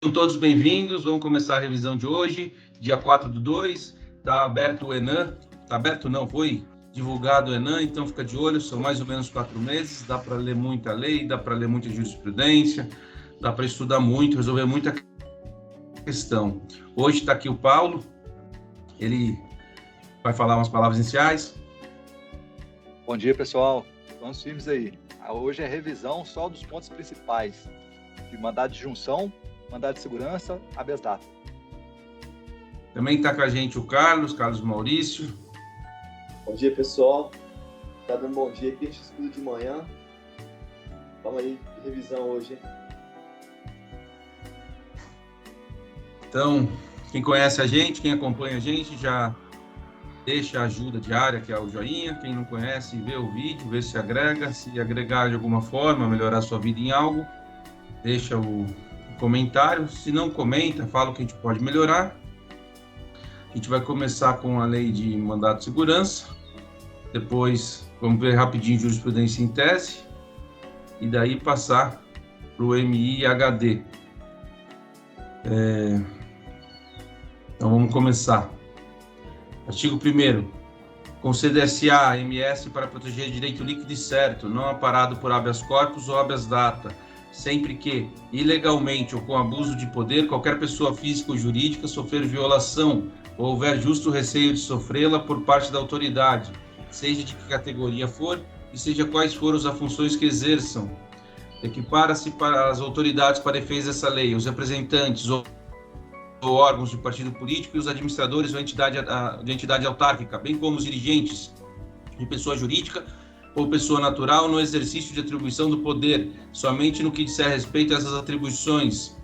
Sejam todos bem-vindos, vamos começar a revisão de hoje, dia 4/2, está aberto o ENAM, está aberto não, foi divulgado o ENAM, então fica de olho, são mais ou menos 4 meses, dá para ler muita lei, dá para ler muita jurisprudência, dá para estudar muito, resolver muita questão. Hoje está aqui o Paulo, ele vai falar umas palavras iniciais. Bom dia, pessoal, vamos firmes aí. Hoje é revisão só dos pontos principais, de mandado de junção, mandado de segurança, habeas data. Também está com a gente o Carlos Maurício. Bom dia, pessoal. Tá dando bom dia aqui, a gente estuda de manhã. Vamos aí, revisão hoje, hein? Então, quem conhece a gente, quem acompanha a gente, já deixa a ajuda diária, que é o joinha. Quem não conhece, vê o vídeo, vê se agrega. Se agregar de alguma forma, melhorar a sua vida em algo, deixa o comentário. Se não comenta, fala o que a gente pode melhorar. A gente vai começar com a lei de mandado de segurança. Depois, vamos ver rapidinho jurisprudência em tese. E daí passar para o MI e HD. Então, vamos começar. Artigo 1º. Conceder SA, MS para proteger direito líquido e certo, não amparado por habeas corpus ou habeas data, sempre que, ilegalmente ou com abuso de poder, qualquer pessoa física ou jurídica sofrer violação ou houver justo receio de sofrê-la por parte da autoridade, seja de que categoria for e seja quais forem as funções que exerçam. Equipara-se para as autoridades para efeitos dessa lei, os representantes ou órgãos de partido político e os administradores ou de entidade autárquica, bem como os dirigentes de pessoa jurídica ou pessoa natural no exercício de atribuição do poder, somente no que disser respeito a essas atribuições.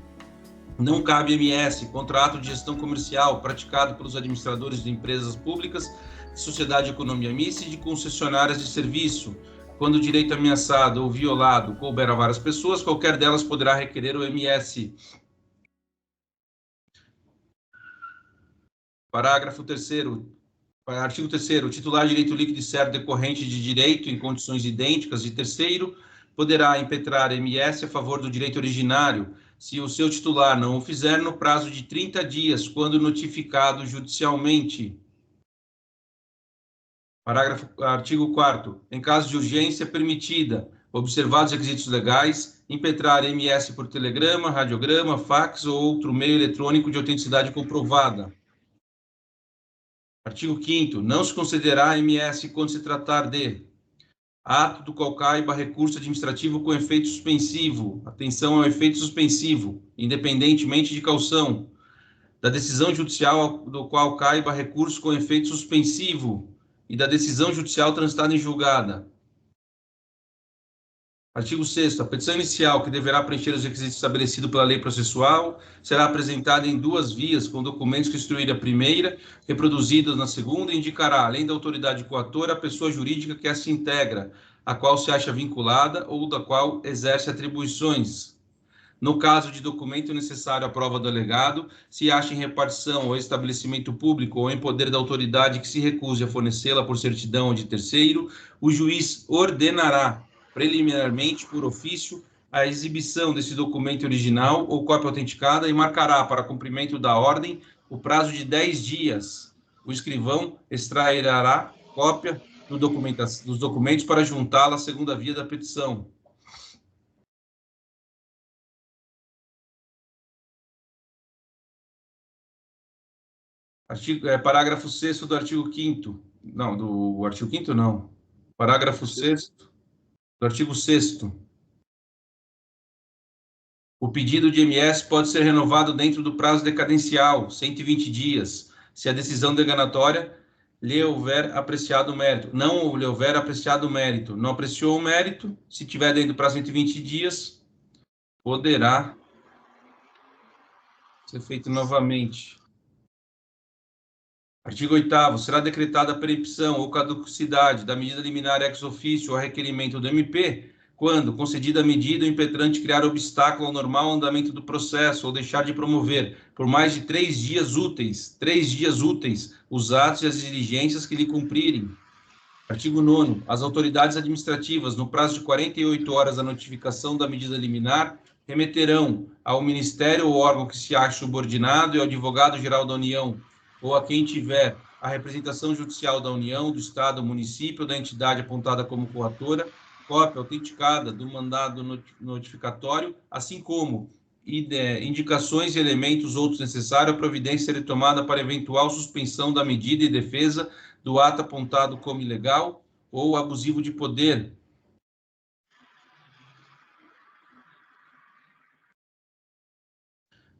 Não cabe MS, contrato de gestão comercial praticado pelos administradores de empresas públicas, de sociedade de economia mista e de concessionárias de serviço. Quando o direito ameaçado ou violado couber a várias pessoas, qualquer delas poderá requerer o MS. Parágrafo 3º. Artigo 3º. O titular de direito líquido e certo decorrente de direito em condições idênticas de terceiro poderá impetrar MS a favor do direito originário, se o seu titular não o fizer no prazo de 30 dias, quando notificado judicialmente. Artigo 4º. Em caso de urgência permitida, observados os requisitos legais, impetrar MS por telegrama, radiograma, fax ou outro meio eletrônico de autenticidade comprovada. Artigo 5º. Não se concederá MS quando se tratar de ato do qual caiba recurso administrativo com efeito suspensivo. Atenção ao efeito suspensivo, independentemente de caução. Da decisão judicial do qual caiba recurso com efeito suspensivo e da decisão judicial transitada em julgada. Artigo 6º. A petição inicial, que deverá preencher os requisitos estabelecidos pela lei processual, será apresentada em 2 vias, com documentos que instruírem a primeira, reproduzidos na segunda, e indicará, além da autoridade coatora, a pessoa jurídica que essa integra, a qual se acha vinculada ou da qual exerce atribuições. No caso de documento necessário à prova do alegado, se acha em repartição ou estabelecimento público ou em poder da autoridade que se recuse a fornecê-la por certidão ou de terceiro, o juiz ordenará, preliminarmente por ofício, a exibição desse documento original ou cópia autenticada e marcará para cumprimento da ordem o prazo de 10 dias. O escrivão extrairá cópia dos documentos para juntá-la à segunda via da petição. Parágrafo 6º do artigo 5º. Não, do artigo 5º não. Parágrafo 6º do artigo 6º. O pedido de MS pode ser renovado dentro do prazo decadencial, 120 dias, se a decisão denegatória lhe houver apreciado o mérito. Não lhe houver apreciado o mérito. Não apreciou o mérito, se tiver dentro do prazo de 120 dias, poderá ser feito novamente. Artigo 8º. Será decretada a perempção ou caducidade da medida liminar ex officio ou a requerimento do MP, quando, concedida a medida, o impetrante criar obstáculo ao normal andamento do processo ou deixar de promover, por mais de 3 dias úteis, os atos e as diligências que lhe cumprirem. Artigo 9º. As autoridades administrativas, no prazo de 48 horas da notificação da medida liminar, remeterão ao Ministério ou órgão que se ache subordinado e ao Advogado-Geral da União ou a quem tiver a representação judicial da União, do Estado, do município ou da entidade apontada como coautora, cópia autenticada do mandado notificatório, assim como indicações e elementos outros necessários, a providência será tomada para eventual suspensão da medida e defesa do ato apontado como ilegal ou abusivo de poder.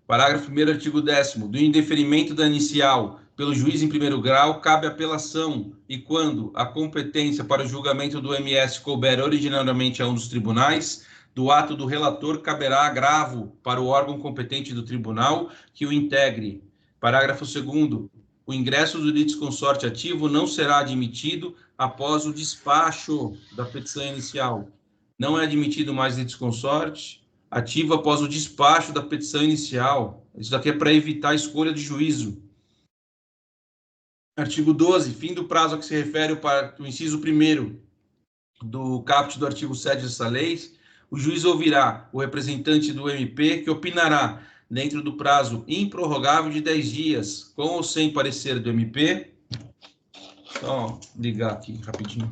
Parágrafo 1º, artigo 10º. Do indeferimento da inicial pelo juiz em primeiro grau, cabe apelação e quando a competência para o julgamento do MS couber originariamente a um dos tribunais, do ato do relator caberá agravo para o órgão competente do tribunal que o integre. Parágrafo 2º. O ingresso do litisconsorte ativo não será admitido após o despacho da petição inicial. Não é admitido mais litisconsorte ativo após o despacho da petição inicial. Isso daqui é para evitar a escolha de juízo. Artigo 12. Fim do prazo a que se refere o inciso 1º do caput do artigo 7 dessa lei, o juiz ouvirá o representante do MP, que opinará dentro do prazo improrrogável de 10 dias, com ou sem parecer do MP. Só ligar aqui rapidinho.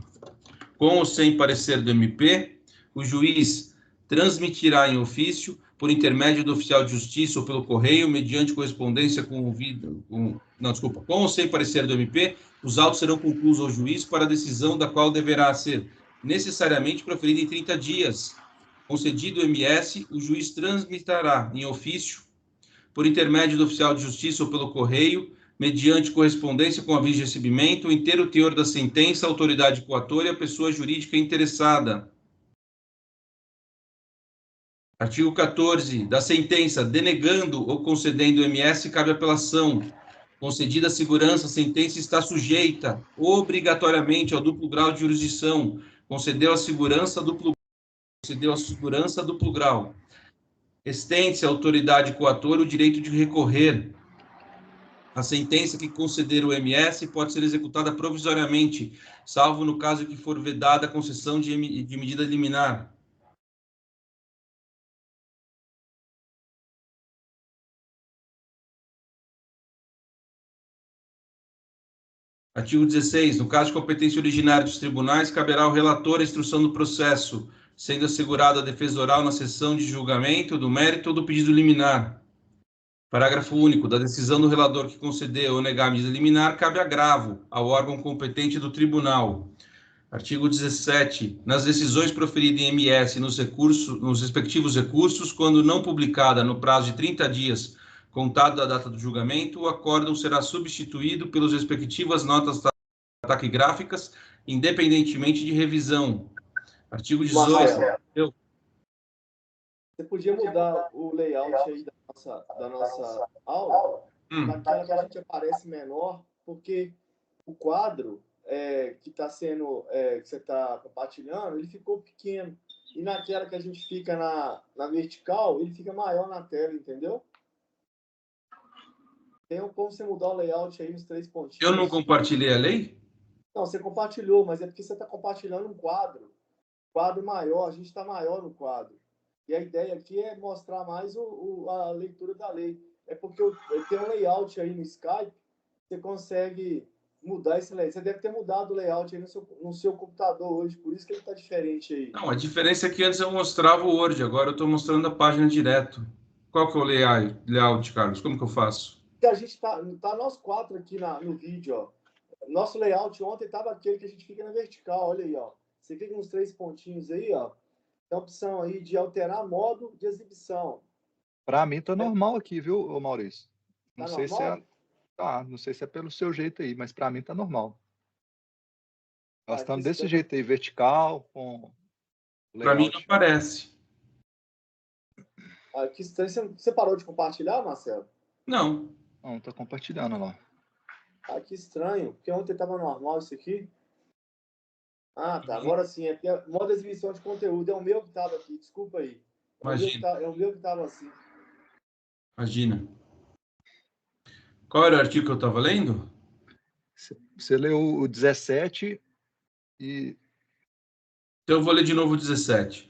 Com ou sem parecer do MP, o juiz transmitirá em ofício, por intermédio do oficial de justiça ou pelo correio, mediante correspondência com ou sem parecer do MP, os autos serão concluídos ao juiz para a decisão da qual deverá ser necessariamente proferida em 30 dias. Concedido o MS, o juiz transmitirá em ofício, por intermédio do oficial de justiça ou pelo correio, mediante correspondência com aviso de recebimento, o inteiro teor da sentença, a autoridade coatora e a pessoa jurídica interessada. Artigo 14. Da sentença, denegando ou concedendo o MS, cabe apelação. Concedida a segurança, a sentença está sujeita obrigatoriamente ao duplo grau de jurisdição. Concedeu a segurança, duplo grau. Estende-se à autoridade coatora o direito de recorrer. A sentença que conceder o MS pode ser executada provisoriamente, salvo no caso em que for vedada a concessão de medida liminar. Artigo 16. No caso de competência originária dos tribunais, caberá ao relator a instrução do processo, sendo assegurada a defesa oral na sessão de julgamento do mérito ou do pedido liminar. Parágrafo único. Da decisão do relator que conceder ou negar a medida liminar, cabe agravo ao órgão competente do tribunal. Artigo 17. Nas decisões proferidas em MS nos respectivos recursos, quando não publicada no prazo de 30 dias, contado da data do julgamento, o acórdão será substituído pelas respectivas notas taquigráficas, independentemente de revisão. Artigo 18. Você podia mudar o layout aí da nossa aula, naquela que a gente aparece menor, porque o quadro que está sendo, que você está compartilhando, ele ficou pequeno. E naquela que a gente fica na vertical, ele fica maior na tela, entendeu? Tem como você mudar o layout aí nos 3 pontinhos. Eu não compartilhei a lei? Não, você compartilhou, mas é porque você está compartilhando um quadro. Quadro maior, a gente está maior no quadro. E a ideia aqui é mostrar mais a leitura da lei. É porque tem um layout aí no Skype, você consegue mudar esse layout. Você deve ter mudado o layout aí no seu computador hoje, por isso que ele está diferente aí. Não, a diferença é que antes eu mostrava o Word, agora eu estou mostrando a página direto. Qual que é o layout, Carlos? Como que eu faço? A gente tá nós 4 aqui no vídeo, ó. Nosso layout ontem estava aquele que a gente fica na vertical, olha aí, ó. Você clica nos 3 pontinhos aí, ó. Tem a opção aí de alterar modo de exibição. Para mim tá normal aqui, viu, Maurício? Não Tá sei normal? não sei se é pelo seu jeito aí, mas para mim tá normal. Nós estamos aqui desse jeito aí, vertical, com Para mim não aparece. Aqui você parou de compartilhar, Marcelo? Não. Não, tô compartilhando lá. Ah, que estranho, porque ontem estava normal isso aqui. Ah, tá. Agora sim, aqui é modo de exibição de conteúdo. É o meu que estava aqui, desculpa aí. É o meu que estava assim. Imagina. Qual era o artigo que eu estava lendo? Você leu o 17 e... Então eu vou ler de novo o 17.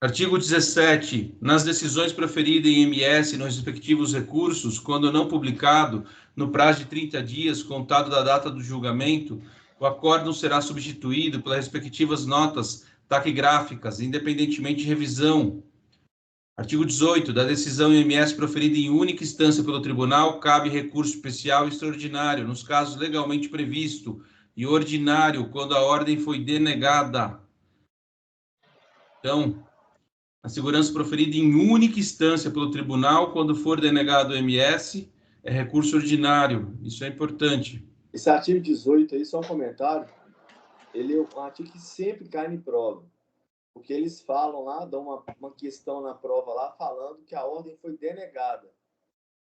Artigo 17. Nas decisões proferidas em MS nos respectivos recursos, quando não publicado, no prazo de 30 dias, contado da data do julgamento, o acórdão será substituído pelas respectivas notas taquigráficas, independentemente de revisão. Artigo 18. Da decisão em MS proferida em única instância pelo tribunal, cabe recurso especial e extraordinário, nos casos legalmente previsto, e ordinário, quando a ordem foi denegada. Então, a segurança proferida em única instância pelo tribunal, quando for denegado o MS, é recurso ordinário. Isso é importante. Esse artigo 18 aí, só um comentário, ele é um artigo que sempre cai em prova. Porque eles falam lá, dão uma questão na prova lá, falando que a ordem foi denegada.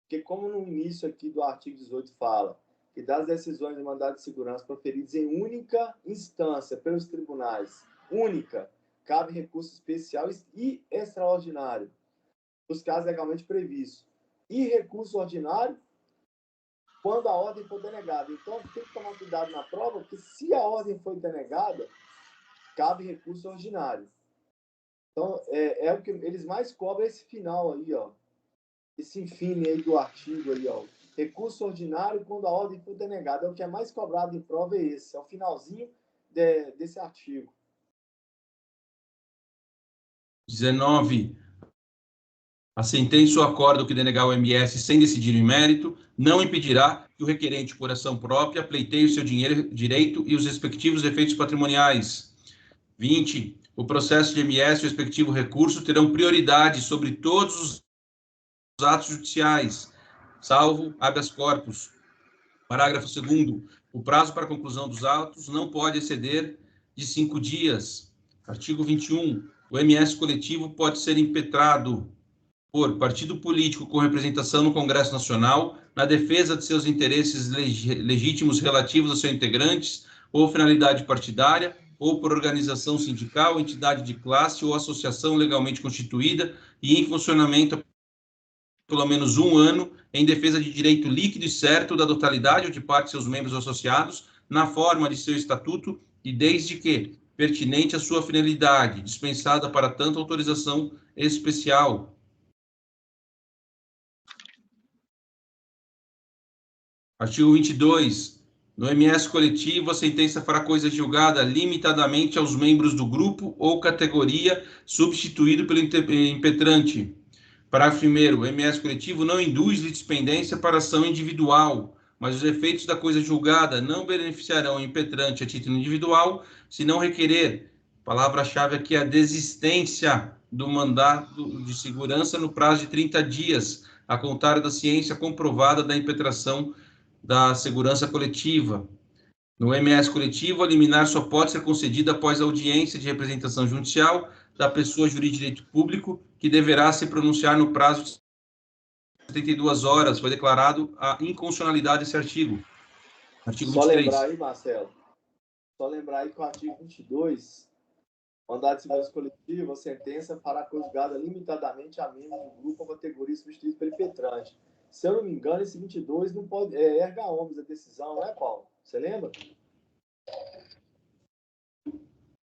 Porque como no início aqui do artigo 18 fala que das decisões de mandado de segurança proferidas em única instância pelos tribunais, única, cabe recurso especial e extraordinário, nos casos legalmente previstos. E recurso ordinário, quando a ordem for denegada. Então, tem que tomar cuidado na prova, porque se a ordem foi denegada, cabe recurso ordinário. Então, é o que eles mais cobram, esse final aí, ó. Esse infine aí do artigo aí, ó. Recurso ordinário quando a ordem for denegada. É o que é mais cobrado em prova, é esse. É o finalzinho desse artigo. 19. A sentença ou acordo que denegar o MS sem decidir em mérito não impedirá que o requerente, por ação própria, pleiteie o seu direito e os respectivos efeitos patrimoniais. 20. O processo de MS e o respectivo recurso terão prioridade sobre todos os atos judiciais, salvo habeas corpus. Parágrafo 2º. O prazo para a conclusão dos autos não pode exceder de 5 dias. Artigo 21. O MS coletivo pode ser impetrado por partido político com representação no Congresso Nacional, na defesa de seus interesses legítimos relativos a seus integrantes, ou finalidade partidária, ou por organização sindical, entidade de classe ou associação legalmente constituída e em funcionamento há pelo menos 1 ano, em defesa de direito líquido e certo da totalidade ou de parte de seus membros associados, na forma de seu estatuto e desde que pertinente à sua finalidade, dispensada para tanto autorização especial. Artigo 22. No MS coletivo, a sentença fará coisa julgada limitadamente aos membros do grupo ou categoria substituído pelo impetrante. Parágrafo 1º. O MS coletivo não induz litispendência para ação individual, mas os efeitos da coisa julgada não beneficiarão o impetrante a título individual, se não requerer, palavra-chave aqui, a desistência do mandato de segurança no prazo de 30 dias, a contar da ciência comprovada da impetração da segurança coletiva. No MS coletivo, a liminar só pode ser concedida após audiência de representação judicial da pessoa jurídica de direito público, que deverá se pronunciar no prazo de 72 horas. Foi declarado a inconstitucionalidade desse artigo. Artigo 23. Só lembrar aí, Marcelo, que o artigo 22, mandado de segurança coletiva, a sentença fará coisa julgada limitadamente a membros do grupo ou categoria substituído pelo impetrante. Se eu não me engano, esse 22 não pode, erga omnes a decisão, não é, Paulo? Você lembra?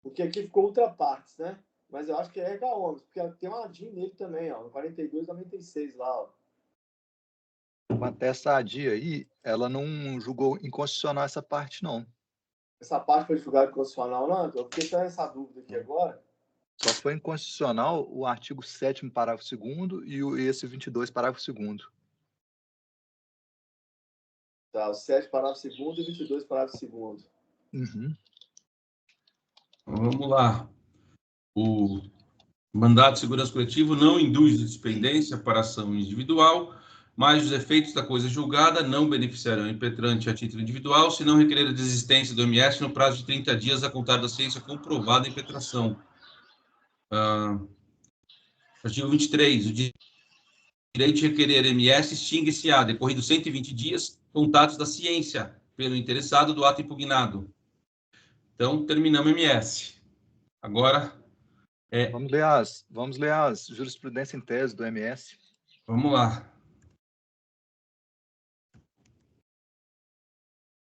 Porque aqui ficou ultra partes, né? Mas eu acho que é erga omnes, porque tem uma ADI nele também, ó, no 42, 96 lá, ó. Até essa ADI aí, ela não julgou inconstitucional essa parte, não. Essa parte foi julgada inconstitucional, não? Eu fiquei com essa dúvida aqui agora. Só foi inconstitucional o artigo 7º, parágrafo 2º e esse 22, parágrafo 2º. Tá, o 7, parágrafo 2º e 22, parágrafo 2º. Uhum. Vamos lá. O mandato de segurança coletivo não induz despendência para ação individual, mas os efeitos da coisa julgada não beneficiarão o impetrante a título individual, se não requerer a desistência do MS no prazo de 30 dias a contar da ciência comprovada a impetração. Artigo 23. O direito de requerer MS extingue-se-á, decorrido 120 dias, contados da ciência pelo interessado do ato impugnado. Então, terminamos MS. Agora, Vamos ler as jurisprudência em tese do MS. Vamos lá.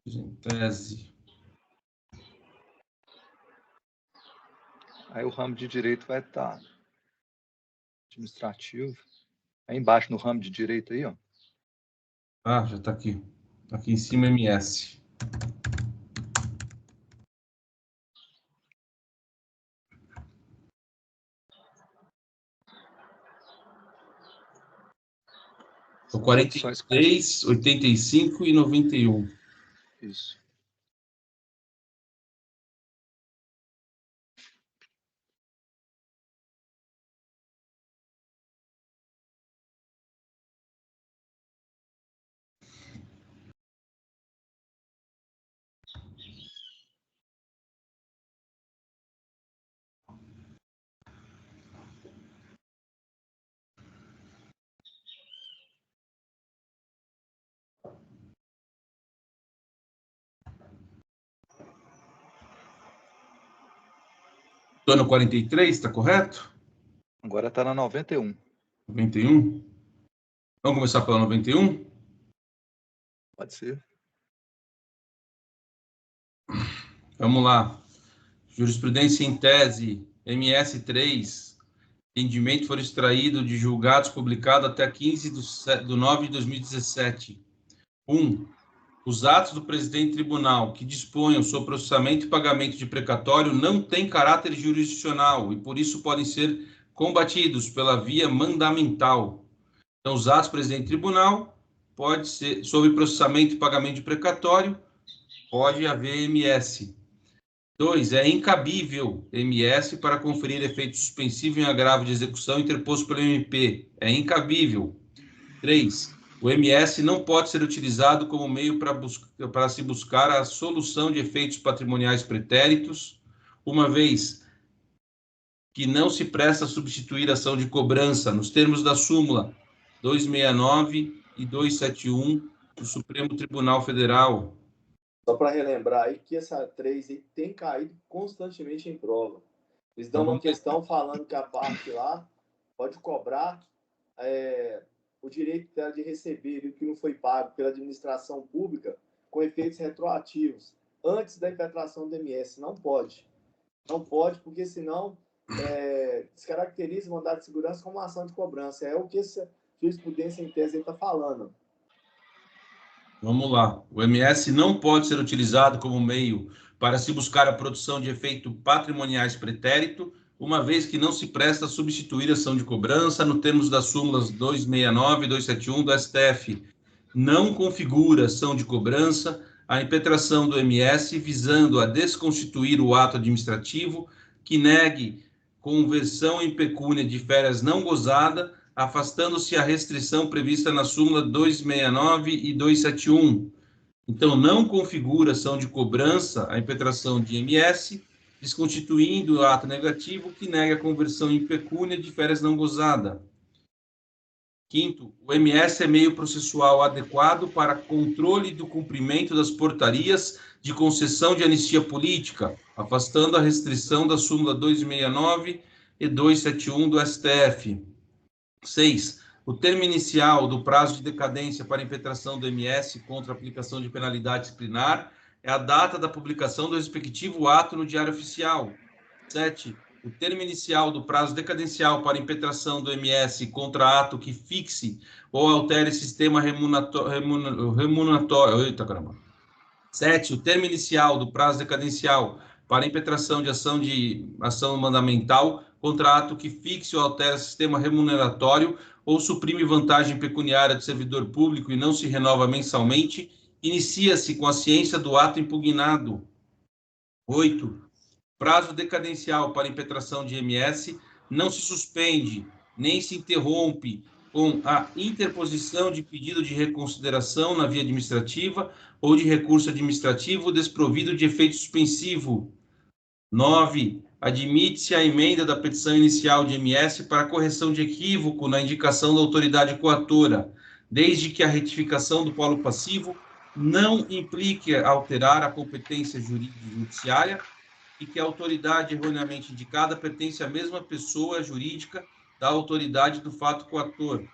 Em tese. Aí o ramo de direito vai estar Administrativo. Aí embaixo, no ramo de direito aí, ó. Ah, já está aqui. Aqui em cima, MS. Então, 43, 85 e 91. Isso. Estou no 43, está correto? Agora está na 91. 91? Vamos começar pela 91? Pode ser. Vamos lá. Jurisprudência em tese, MS3. Entendimento for extraído de julgados publicado até 15/9 de 2017. 1. Os atos do presidente do tribunal que disponham sobre processamento e pagamento de precatório não têm caráter jurisdicional e, por isso, podem ser combatidos pela via mandamental. Então, os atos do presidente do tribunal pode ser sobre processamento e pagamento de precatório, pode haver MS. 2. É incabível MS para conferir efeito suspensivo em agravo de execução interposto pelo MP. É incabível. 3. O MS não pode ser utilizado como meio para se buscar a solução de efeitos patrimoniais pretéritos, uma vez que não se presta a substituir a ação de cobrança, nos termos da súmula 269 e 271 do Supremo Tribunal Federal. Só para relembrar aí que essa 3 aí tem caído constantemente em prova. Eles dão uma questão falando que a parte lá pode cobrar o direito dela de receber o que não foi pago pela administração pública com efeitos retroativos antes da impetração do MS. Não pode. Não pode, porque senão descaracteriza o mandado de segurança como uma ação de cobrança. É o que essa jurisprudência em tese está falando. Vamos lá. O MS não pode ser utilizado como meio para se buscar a produção de efeito patrimoniais pretérito, uma vez que não se presta a substituir a ação de cobrança, no termos das súmulas 269 e 271 do STF. Não configura ação de cobrança a impetração do MS visando a desconstituir o ato administrativo que negue conversão em pecúnia de férias não gozada, afastando-se a restrição prevista na súmula 269 e 271. Então, não configura ação de cobrança a impetração de MS, desconstituindo o ato negativo que nega a conversão em pecúnia de férias não gozada. Quinto, o MS é meio processual adequado para controle do cumprimento das portarias de concessão de anistia política, afastando a restrição da súmula 269 e 271 do STF. 6. O termo inicial do prazo de decadência para impetração do MS contra a aplicação de penalidade disciplinar é a data da publicação do respectivo ato no Diário Oficial. 7. O termo inicial do prazo decadencial para impetração do MS contra ato que fixe ou altere sistema remuneratório. Eita, caramba. 7. O termo inicial do prazo decadencial para impetração de ação mandamental contra ato que fixe ou altere sistema remuneratório ou suprime vantagem pecuniária do servidor público e não se renova mensalmente, inicia-se com a ciência do ato impugnado. 8. Prazo decadencial para impetração de MS não se suspende, nem se interrompe com a interposição de pedido de reconsideração na via administrativa ou de recurso administrativo desprovido de efeito suspensivo. 9. Admite-se a emenda da petição inicial de MS para correção de equívoco na indicação da autoridade coatora, desde que a retificação do polo passivo não implique alterar a competência judiciária e que a autoridade erroneamente indicada pertence à mesma pessoa jurídica da autoridade do fato coator.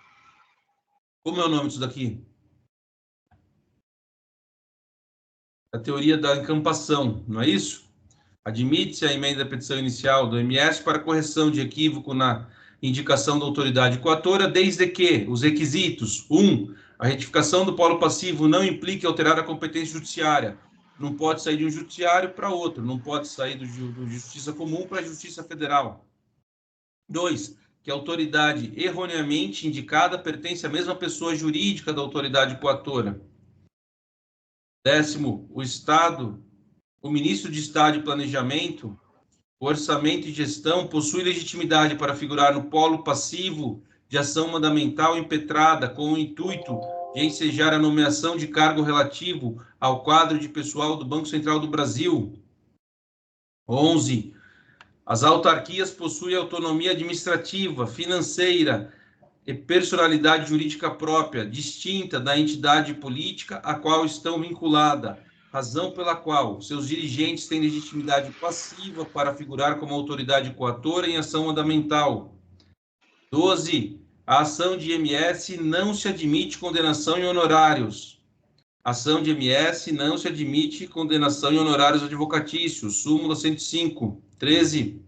Como é o nome disso daqui? A teoria da encampação, não é isso? Admite-se a emenda da petição inicial do MS para correção de equívoco na indicação da autoridade coatora, desde que os requisitos: 1. A retificação do polo passivo não implique alterar a competência judiciária. Não pode sair de um judiciário para outro, não pode sair do Justiça Comum para a Justiça Federal. 2. Que a autoridade erroneamente indicada pertence à mesma pessoa jurídica da autoridade coatora. 10º, o ministro de Estado de Planejamento, Orçamento e Gestão possui legitimidade para figurar no polo passivo de ação mandamental impetrada com o intuito de ensejar a nomeação de cargo relativo ao quadro de pessoal do Banco Central do Brasil. 11. As autarquias possuem autonomia administrativa, financeira e personalidade jurídica própria, distinta da entidade política a qual estão vinculadas, razão pela qual seus dirigentes têm legitimidade passiva para figurar como autoridade coatora em ação mandamental. 12. A ação de IMS não se admite condenação em honorários. Ação de IMS não se admite condenação em honorários advocatícios. Súmula 105. 13.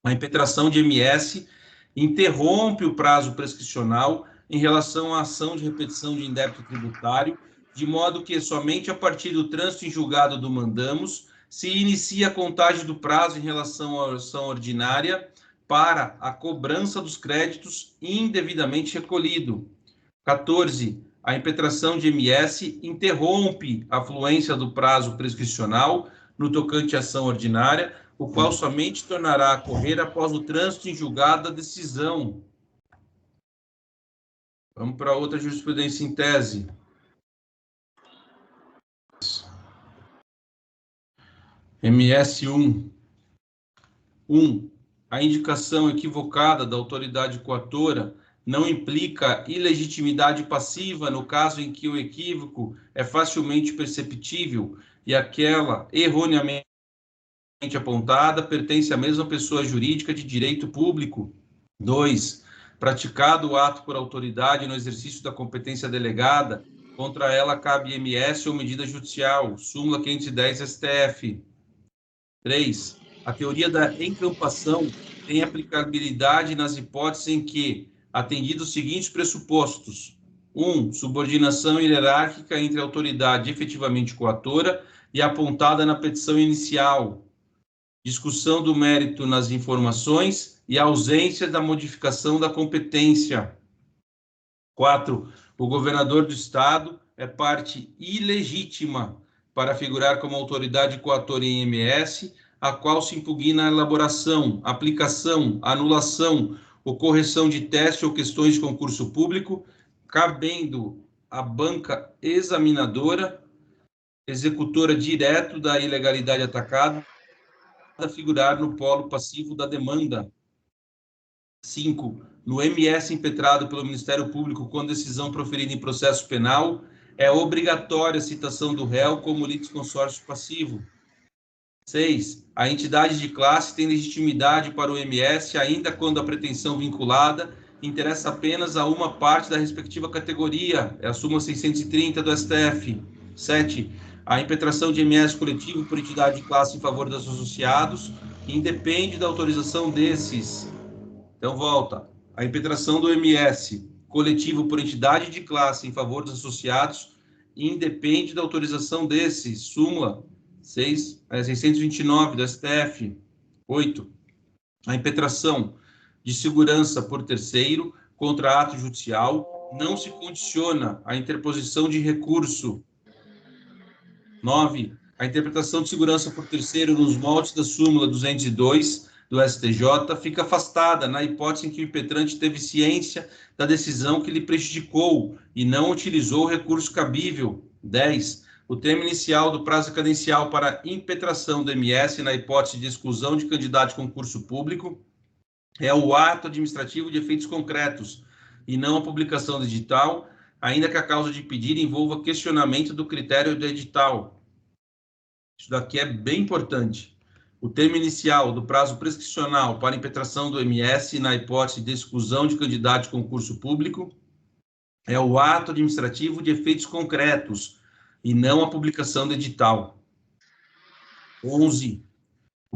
A impetração de IMS interrompe o prazo prescricional em relação à ação de repetição de indébito tributário, de modo que somente a partir do trânsito em julgado do mandamos se inicia a contagem do prazo em relação à ação ordinária para a cobrança dos créditos indevidamente recolhido. 14. A impetração de IMS interrompe a fluência do prazo prescricional no tocante à ação ordinária, o qual somente tornará a correr após o trânsito em julgado da decisão. Vamos para outra jurisprudência em tese. MS1. 1. A indicação equivocada da autoridade coatora não implica ilegitimidade passiva no caso em que o equívoco é facilmente perceptível e aquela erroneamente apontada pertence à mesma pessoa jurídica de direito público. 2. Praticado o ato por autoridade no exercício da competência delegada, contra ela cabe IMS ou medida judicial. Súmula 510 STF. 3. A teoria da encampação tem aplicabilidade nas hipóteses em que, atendidos os seguintes pressupostos: 1. Subordinação hierárquica entre a autoridade efetivamente coatora e apontada na petição inicial. Discussão do mérito nas informações e ausência da modificação da competência. 4. O governador do Estado é parte ilegítima para figurar como autoridade coatora em IMS, a qual se impugna a elaboração, aplicação, anulação ou correção de teste ou questões de concurso público, cabendo à banca examinadora, executora direto da ilegalidade atacada, a figurar no polo passivo da demanda. 5. No MS impetrado pelo Ministério Público com decisão proferida em processo penal, é obrigatória a citação do réu como litisconsórcio passivo. 6. A entidade de classe tem legitimidade para o MS, ainda quando a pretensão vinculada interessa apenas a uma parte da respectiva categoria, é a súmula 630 do STF. 7. A impetração de MS coletivo por entidade de classe em favor dos associados independe da autorização desses. Então, volta. A impetração do MS coletivo por entidade de classe em favor dos associados independe da autorização desses. Súmula 629 do STF. 8. A impetração de segurança por terceiro contra ato judicial não se condiciona à interposição de recurso. 9. A interpretação de segurança por terceiro nos moldes da súmula 202 do STJ fica afastada na hipótese em que o impetrante teve ciência da decisão que lhe prejudicou e não utilizou o recurso cabível. 10. O termo inicial do prazo cadencial para impetração do MS na hipótese de exclusão de candidato de concurso público é o ato administrativo de efeitos concretos e não a publicação do edital, ainda que a causa de pedir envolva questionamento do critério do edital. Isso daqui é bem importante. O termo inicial do prazo prescricional para impetração do MS na hipótese de exclusão de candidato de concurso público é o ato administrativo de efeitos concretos e não a publicação do edital. 11.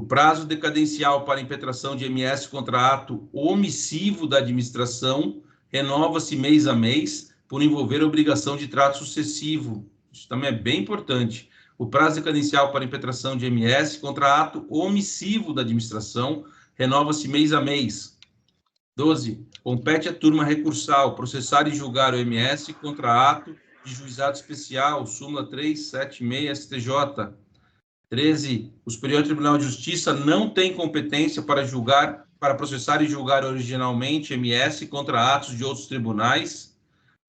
O prazo decadencial para impetração de MS contra ato omissivo da administração renova-se mês a mês por envolver obrigação de trato sucessivo. Isso também é bem importante. O prazo decadencial para impetração de MS contra ato omissivo da administração renova-se mês a mês. 12. Compete à turma recursal processar e julgar o MS contra ato de juizado especial, súmula 376 STJ. 13. O Superior Tribunal de Justiça não tem competência para processar e julgar originalmente MS contra atos de outros tribunais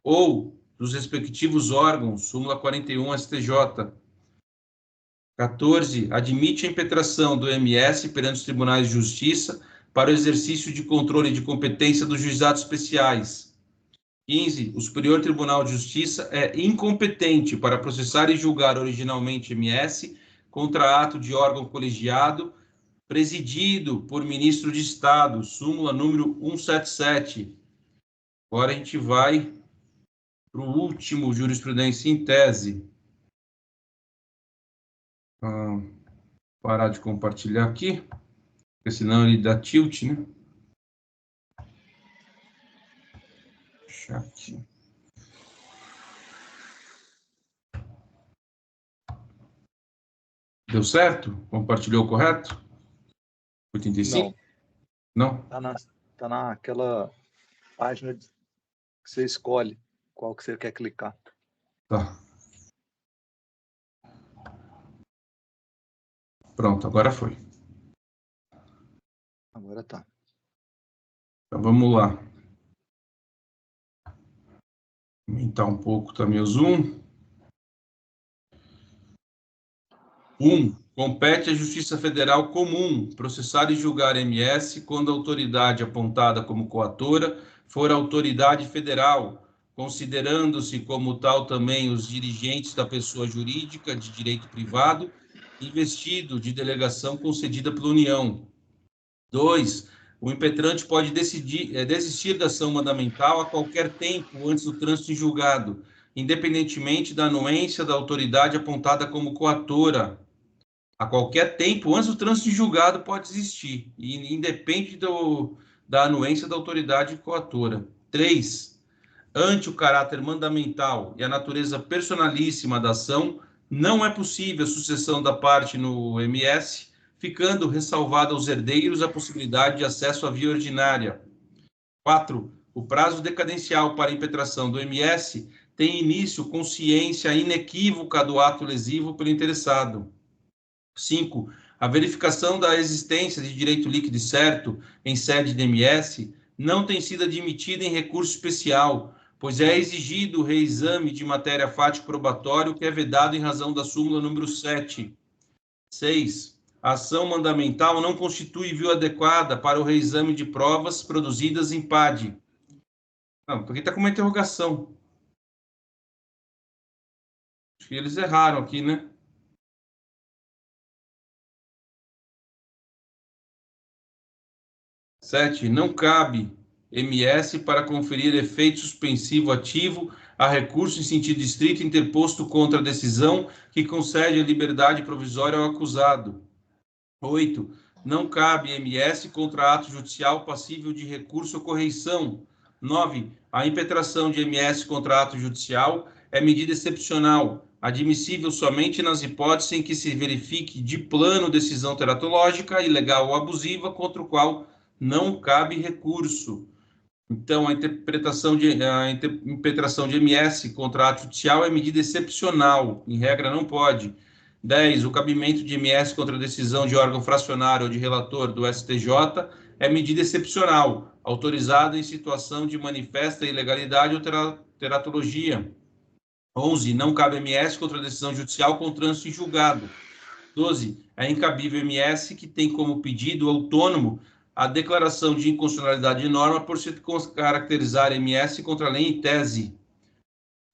ou dos respectivos órgãos, súmula 41 STJ. 14. Admite a impetração do MS perante os tribunais de justiça para o exercício de controle de competência dos juizados especiais. 15. O Superior Tribunal de Justiça é incompetente para processar e julgar originalmente MS contra ato de órgão colegiado presidido por ministro de Estado, súmula número 177. Agora a gente vai para o último jurisprudência em tese. Parar de compartilhar aqui, porque senão ele dá tilt, né? Chat. Deu certo? Compartilhou correto? 85? Não? Tá naquela página que você escolhe qual que você quer clicar. Tá. Pronto, agora foi. Agora tá. Então vamos lá. Aumentar um pouco também o zoom. 1. Compete à Justiça Federal comum processar e julgar MS quando a autoridade apontada como coatora for autoridade federal, considerando-se como tal também os dirigentes da pessoa jurídica de direito privado, investido de delegação concedida pela União. 2. O impetrante pode desistir da ação mandamental a qualquer tempo antes do trânsito em julgado, independentemente da anuência da autoridade apontada como coatora. A qualquer tempo, antes do trânsito em julgado, pode existir, e independe da anuência da autoridade coatora. 3. Ante o caráter mandamental e a natureza personalíssima da ação, não é possível a sucessão da parte no MS, ficando ressalvada aos herdeiros a possibilidade de acesso à via ordinária. 4. O prazo decadencial para impetração do MS tem início com ciência inequívoca do ato lesivo pelo interessado. 5. A verificação da existência de direito líquido e certo em sede de MS não tem sido admitida em recurso especial, pois é exigido o reexame de matéria fático probatório que é vedado em razão da súmula número 7. 6. A ação mandamental não constitui via adequada para o reexame de provas produzidas em PAD. Não, porque está com uma interrogação. Acho que eles erraram aqui, né? 7. Não cabe MS para conferir efeito suspensivo ativo a recurso em sentido estrito interposto contra a decisão que concede a liberdade provisória ao acusado. 8. Não cabe MS contra ato judicial passível de recurso ou correição. 9. A impetração de MS contra ato judicial é medida excepcional, admissível somente nas hipóteses em que se verifique de plano decisão teratológica, ilegal ou abusiva, contra o qual não cabe recurso. Então, a impetração de MS contra ato judicial é medida excepcional, em regra não pode. 10. O cabimento de MS contra decisão de órgão fracionário ou de relator do STJ é medida excepcional, autorizada em situação de manifesta ilegalidade ou teratologia. 11. Não cabe MS contra decisão judicial com trânsito em julgado. 12. É incabível MS que tem como pedido autônomo a declaração de inconstitucionalidade de norma por se caracterizar MS contra a lei em tese.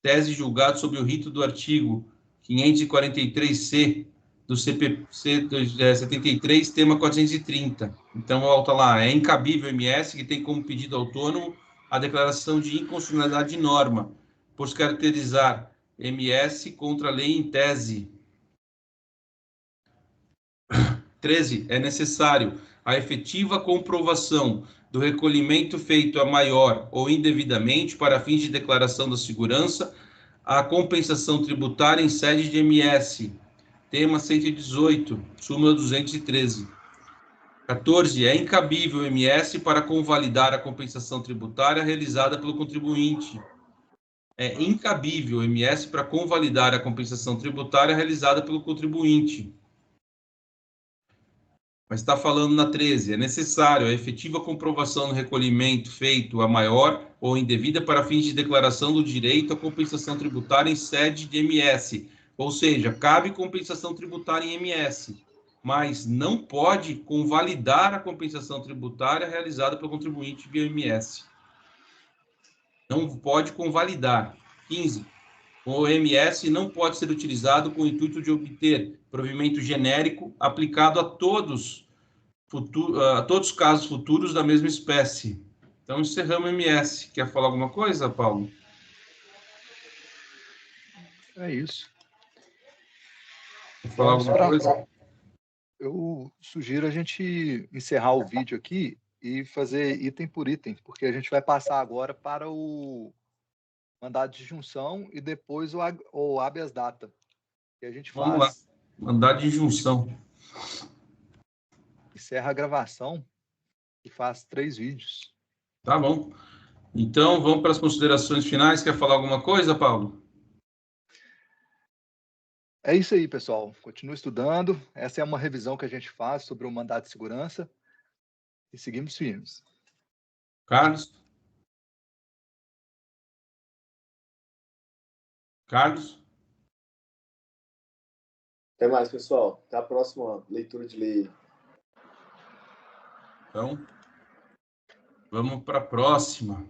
Tese julgado sob o rito do artigo 543-C do CPC 73, tema 430. Então, volta lá, é incabível MS que tem como pedido autônomo a declaração de inconstitucionalidade de norma por se caracterizar MS contra a lei em tese. 13. É necessário a efetiva comprovação do recolhimento feito a maior ou indevidamente para fins de declaração da segurança, a compensação tributária em sede de MS. Tema 118, súmula 213. 14. É incabível o MS para convalidar a compensação tributária realizada pelo contribuinte. É incabível o MS para convalidar a compensação tributária realizada pelo contribuinte. Mas está falando na 13. É necessário a efetiva comprovação do recolhimento feito a maior ou indevida para fins de declaração do direito à compensação tributária em sede de MS. Ou seja, cabe compensação tributária em MS, mas não pode convalidar a compensação tributária realizada pelo contribuinte via MS. Não pode convalidar. 15. O MS não pode ser utilizado com o intuito de obter provimento genérico aplicado a todos os casos futuros da mesma espécie. Então, encerramos o MS. Quer falar alguma coisa, Paulo? É isso. Quer falar alguma coisa? Eu sugiro a gente encerrar o vídeo aqui e fazer item por item, porque a gente vai passar agora para o mandado de junção e depois o habeas data. E a gente Vamos lá. Mandado de junção. Encerra a gravação e faz 3 vídeos. Tá bom. Então, vamos para as considerações finais. Quer falar alguma coisa, Paulo? É isso aí, pessoal. Continue estudando. Essa é uma revisão que a gente faz sobre o mandado de segurança. E seguimos firmes. Carlos? Carlos? Até mais, pessoal. Até a próxima leitura de lei. Então, vamos para a próxima.